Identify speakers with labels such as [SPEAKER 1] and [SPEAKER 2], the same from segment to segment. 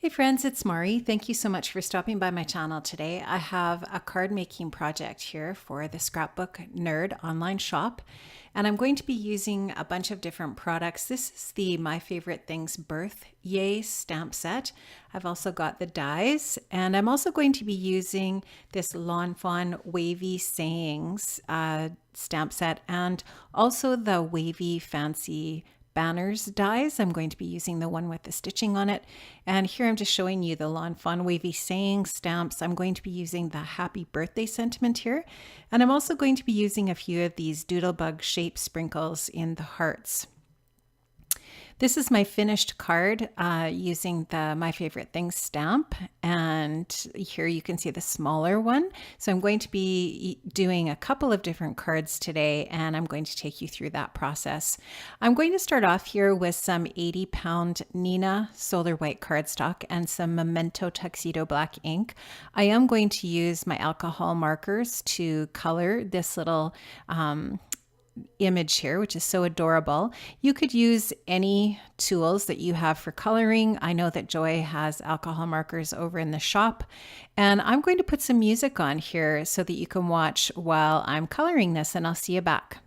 [SPEAKER 1] Hey friends, it's Mari. Thank you so much for stopping by my channel today. I have a card making project here for the Scrapbook Nerd online shop, and I'm going to be using a bunch of different products. This is the My Favorite Things Birth Yay stamp set. I've also got the dies, and I'm also going to be using this Lawn Fawn Wavy Sayings stamp set, and also the Wavy Fancy banners dies. I'm going to be using the one with the stitching on it. And here I'm just showing you the Lawn Fawn Wavy Saying stamps. I'm going to be using the happy birthday sentiment here. And I'm also going to be using a few of these doodlebug shape sprinkles in the hearts. This is my finished card using the My Favorite Things stamp, and here you can see the smaller one. So I'm going to be doing a couple of different cards today, and I'm going to take you through that process. I'm going to start off here with some 80-pound Nina Solar White cardstock and some Memento Tuxedo Black ink. I am going to use my alcohol markers to color this little image here, which is so adorable. You could use any tools that you have for coloring. I know that Joy has alcohol markers over in the shop, and I'm going to put some music on here so that you can watch while I'm coloring this, and I'll see you back.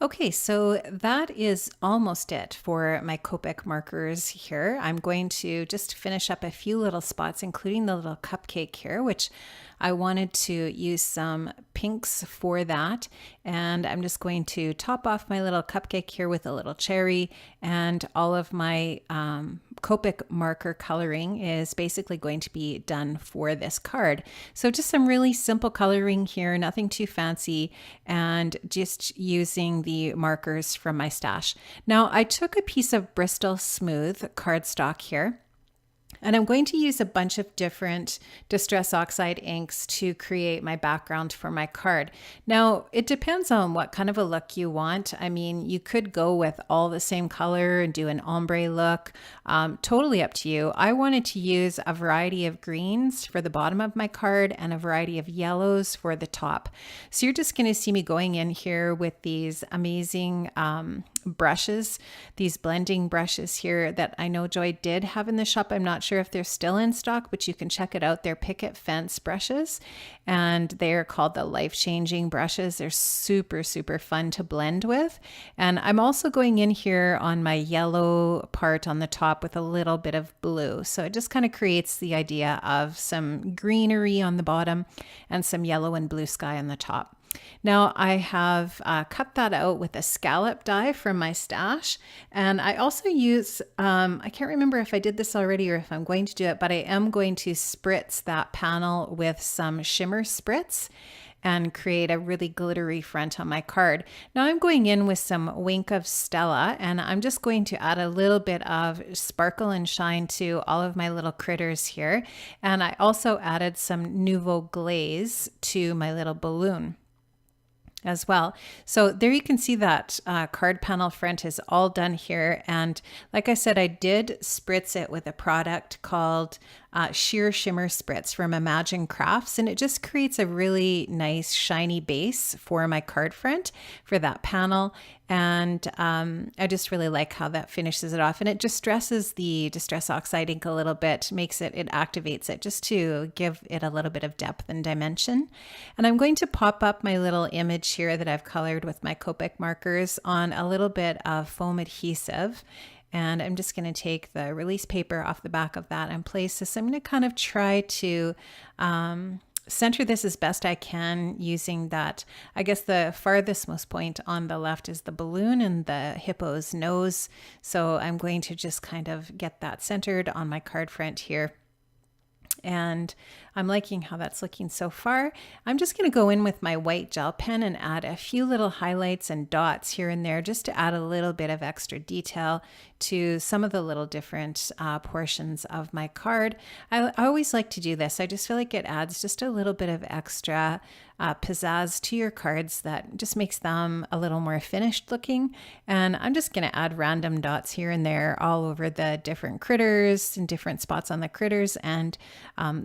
[SPEAKER 1] Okay, so that is almost it for my Copic markers here. I'm going to just finish up a few little spots, including the little cupcake here, which I wanted to use some pinks for that. And I'm just going to top off my little cupcake here with a little cherry, and all of my Copic marker coloring is basically going to be done for this card. So just some really simple coloring here, nothing too fancy, and just using the markers from my stash. Now I took a piece of Bristol Smooth cardstock here, and I'm going to use a bunch of different Distress Oxide inks to create my background for my card. Now, it depends on what kind of a look you want. I mean, you could go with all the same color and do an ombre look. Totally up to you. I wanted to use a variety of greens for the bottom of my card and a variety of yellows for the top. So you're just going to see me going in here with these amazing brushes, these blending brushes here that I know Joy did have in the shop. I'm not sure if they're still in stock, but you can check it out. They're Picket Fence brushes, and they're called the Life Changing brushes. They're super, super fun to blend with. And I'm also going in here on my yellow part on the top with a little bit of blue. So it just kind of creates the idea of some greenery on the bottom and some yellow and blue sky on the top. Now I have cut that out with a scallop die from my stash, and I also use, I can't remember if I did this already or if I'm going to do it, but I am going to spritz that panel with some shimmer spritz and create a really glittery front on my card. Now I'm going in with some Wink of Stella, and I'm just going to add a little bit of sparkle and shine to all of my little critters here. And I also added some Nouveau Glaze to my little balloon as well. So there you can see that card panel front is all done here. And like I said, I did spritz it with a product called Sheer Shimmer Spritz from Imagine Crafts, and it just creates a really nice shiny base for my card front for that panel. And I just really like how that finishes it off, and it just stresses the Distress Oxide ink a little bit, makes it, it activates it just to give it a little bit of depth and dimension. And I'm going to pop up my little image here that I've colored with my Copic markers on a little bit of foam adhesive. And I'm just going to take the release paper off the back of that and place this. I'm going to kind of try to center this as best I can using that. I guess the farthest most point on the left is the balloon and the hippo's nose. So I'm going to just kind of get that centered on my card front here. And I'm liking how that's looking so far. I'm just going to go in with my white gel pen and add a few little highlights and dots here and there just to add a little bit of extra detail to some of the little different portions of my card. I always like to do this. I just feel like it adds just a little bit of extra pizzazz to your cards that just makes them a little more finished looking. And I'm just going to add random dots here and there all over the different critters and different spots on the critters, and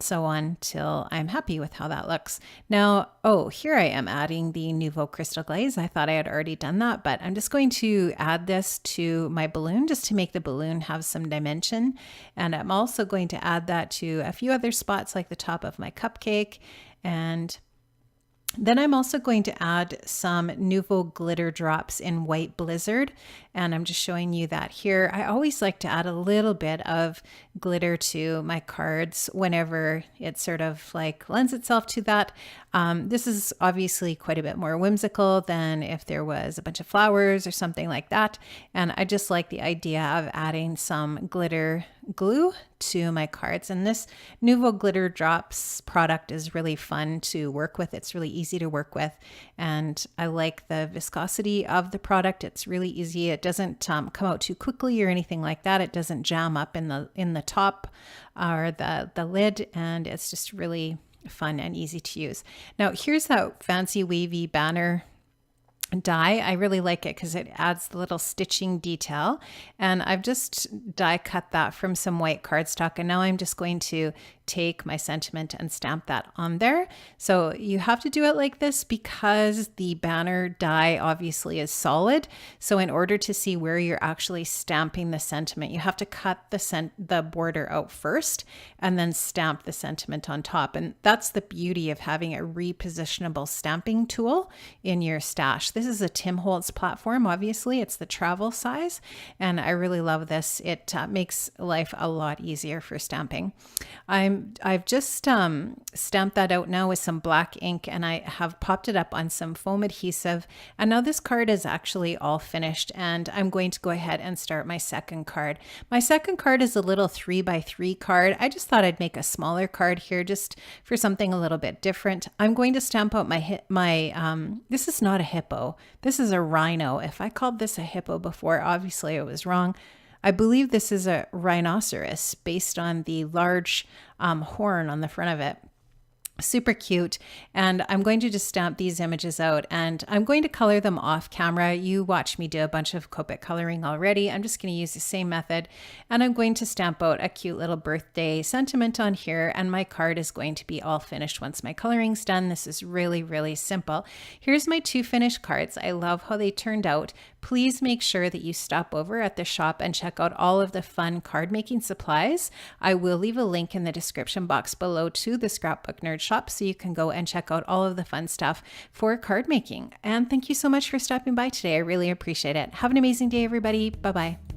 [SPEAKER 1] so on till I'm happy with how that looks. Now, oh, here I am adding the Nouveau Crystal Glaze. I thought I had already done that, but I'm just going to add this to my balloon just to make the balloon have some dimension. And I'm also going to add that to a few other spots like the top of my cupcake. And then I'm also going to add some Nouveau glitter drops in White Blizzard, and I'm just showing you that here. I always like to add a little bit of glitter to my cards whenever it sort of like lends itself to that. This is obviously quite a bit more whimsical than if there was a bunch of flowers or something like that, and I just like the idea of adding some glitter glue to my cards. And this Nouveau Glitter Drops product is really fun to work with. It's really easy to work with, and I like the viscosity of the product. It's really easy. It doesn't come out too quickly or anything like that. It doesn't jam up in the top or the lid, and it's just really fun and easy to use. Now here's that fancy wavy banner die. I really like it because it adds the little stitching detail, and I've just die cut that from some white cardstock, and now I'm just going to take my sentiment and stamp that on there. So you have to do it like this because the banner die obviously is solid. So in order to see where you're actually stamping the sentiment, you have to cut the border out first and then stamp the sentiment on top. And that's the beauty of having a repositionable stamping tool in your stash. This is a Tim Holtz platform. Obviously, it's the travel size, and I really love this. It makes life a lot easier for stamping. I've just stamped that out now with some black ink, and I have popped it up on some foam adhesive. And now this card is actually all finished, and I'm going to go ahead and start my second card. My second card is a little 3x3 card. I just thought I'd make a smaller card here just for something a little bit different. I'm going to stamp out this is not a hippo. This is a rhino. If I called this a hippo before, obviously I was wrong. I believe this is a rhinoceros based on the large horn on the front of it. Super cute. And I'm going to just stamp these images out, and I'm going to color them off camera. You watch me do a bunch of Copic coloring already. I'm just going to use the same method, and I'm going to stamp out a cute little birthday sentiment on here, and my card is going to be all finished once my coloring's done. This is really, really simple. Here's my 2 finished cards. I love how they turned out. Please make sure that you stop over at the shop and check out all of the fun card making supplies. I will leave a link in the description box below to the Scrapbook Nerd shop, so you can go and check out all of the fun stuff for card making. And thank you so much for stopping by today. I really appreciate it. Have an amazing day, everybody. Bye-bye.